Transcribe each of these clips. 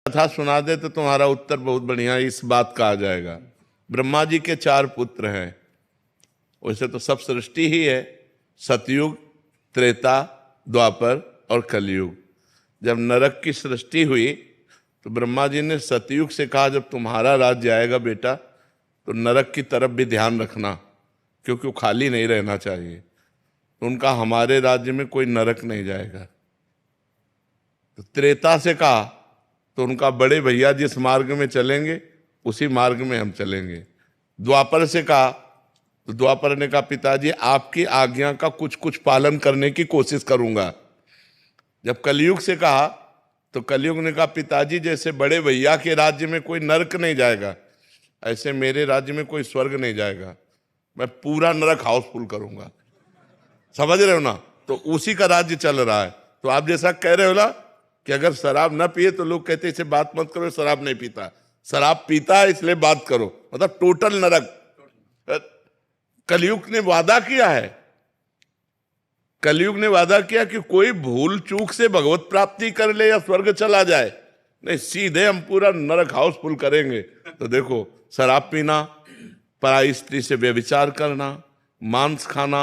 कथा सुना दे तो तुम्हारा उत्तर बहुत बढ़िया इस बात का आ जाएगा। ब्रह्मा जी के 4 पुत्र हैं। वैसे तो सब सृष्टि ही है, सतयुग, त्रेता, द्वापर और कलयुग। जब नरक की सृष्टि हुई तो ब्रह्मा जी ने सतयुग से कहा, जब तुम्हारा राज्य आएगा बेटा तो नरक की तरफ भी ध्यान रखना, क्योंकि वो खाली नहीं रहना चाहिए। तो उनका हमारे राज्य में कोई नरक नहीं जाएगा। तो त्रेता से कहा तो उनका बड़े भैया जिस मार्ग में चलेंगे उसी मार्ग में हम चलेंगे। द्वापर से कहा तो द्वापर ने कहा, पिताजी आपकी आज्ञा का कुछ कुछ पालन करने की कोशिश करूंगा। जब कलयुग से कहा तो कलयुग ने कहा, पिताजी जैसे बड़े भैया के राज्य में कोई नरक नहीं जाएगा, ऐसे मेरे राज्य में कोई स्वर्ग नहीं जाएगा। मैं पूरा नरक हाउसफुल करूंगा। समझ रहे हो ना? तो उसी का राज्य चल रहा है। तो आप जैसा कह रहे हो ना कि अगर शराब ना पिए तो लोग कहते इसे बात मत करो, शराब नहीं पीता। शराब पीता है इसलिए बात करो, मतलब टोटल नरक। कलयुग ने वादा किया है, कलयुग ने वादा किया कि कोई भूल चूक से भगवत प्राप्ति कर ले या स्वर्ग चला जाए, नहीं, सीधे हम पूरा नरक हाउसफुल करेंगे। तो देखो, शराब पीना, पराई स्त्री से व्यभिचार करना, मांस खाना,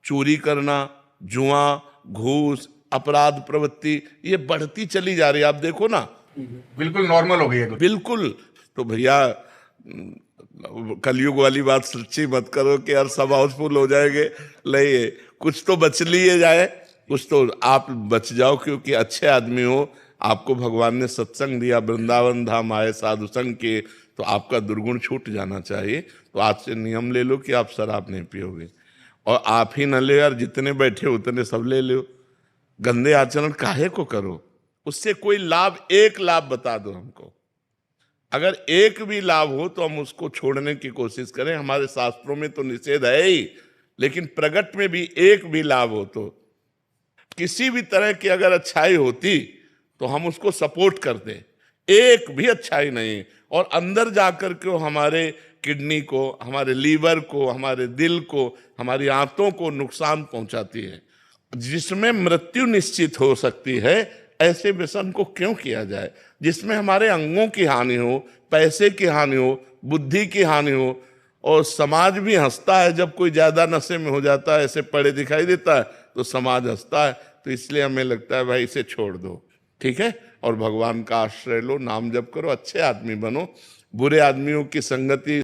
चोरी करना, जुआ, घूस, अपराध प्रवृत्ति, ये बढ़ती चली जा रही है। आप देखो ना, बिल्कुल नॉर्मल हो गई है। बिल्कुल। तो भैया कलयुग वाली बात सच्ची मत करो कि यार सब हाउसफुल हो जाएंगे। नहीं, कुछ तो बच लिए जाए, कुछ तो आप बच जाओ, क्योंकि अच्छे आदमी हो, आपको भगवान ने सत्संग दिया, वृंदावन धाम आए साधु संग के, तो आपका दुर्गुण छूट जाना चाहिए। तो आज से नियम ले लो कि आप शराब नहीं पियोगे। और आप ही न ले यार, जितने बैठे उतने सब ले लो। गंदे आचरण काहे को करो? उससे कोई लाभ, एक लाभ बता दो हमको। अगर एक भी लाभ हो तो हम उसको छोड़ने की कोशिश करें। हमारे शास्त्रों में तो निषेध है ही, लेकिन प्रगट में भी एक भी लाभ हो तो, किसी भी तरह की अगर अच्छाई होती तो हम उसको सपोर्ट करते। एक भी अच्छाई नहीं, और अंदर जाकर के हमारे किडनी को, हमारे लीवर को, हमारे दिल को, हमारी आंतों को नुकसान पहुंचाती है, जिसमें मृत्यु निश्चित हो सकती है। ऐसे व्यसन को क्यों किया जाए जिसमें हमारे अंगों की हानि हो, पैसे की हानि हो, बुद्धि की हानि हो। और समाज भी हंसता है जब कोई ज्यादा नशे में हो जाता है, ऐसे पड़े दिखाई देता है तो समाज हंसता है। तो इसलिए हमें लगता है भाई इसे छोड़ दो, ठीक है, और भगवान का आश्रय लो, नाम जप करो, अच्छे आदमी बनो। बुरे आदमियों की संगति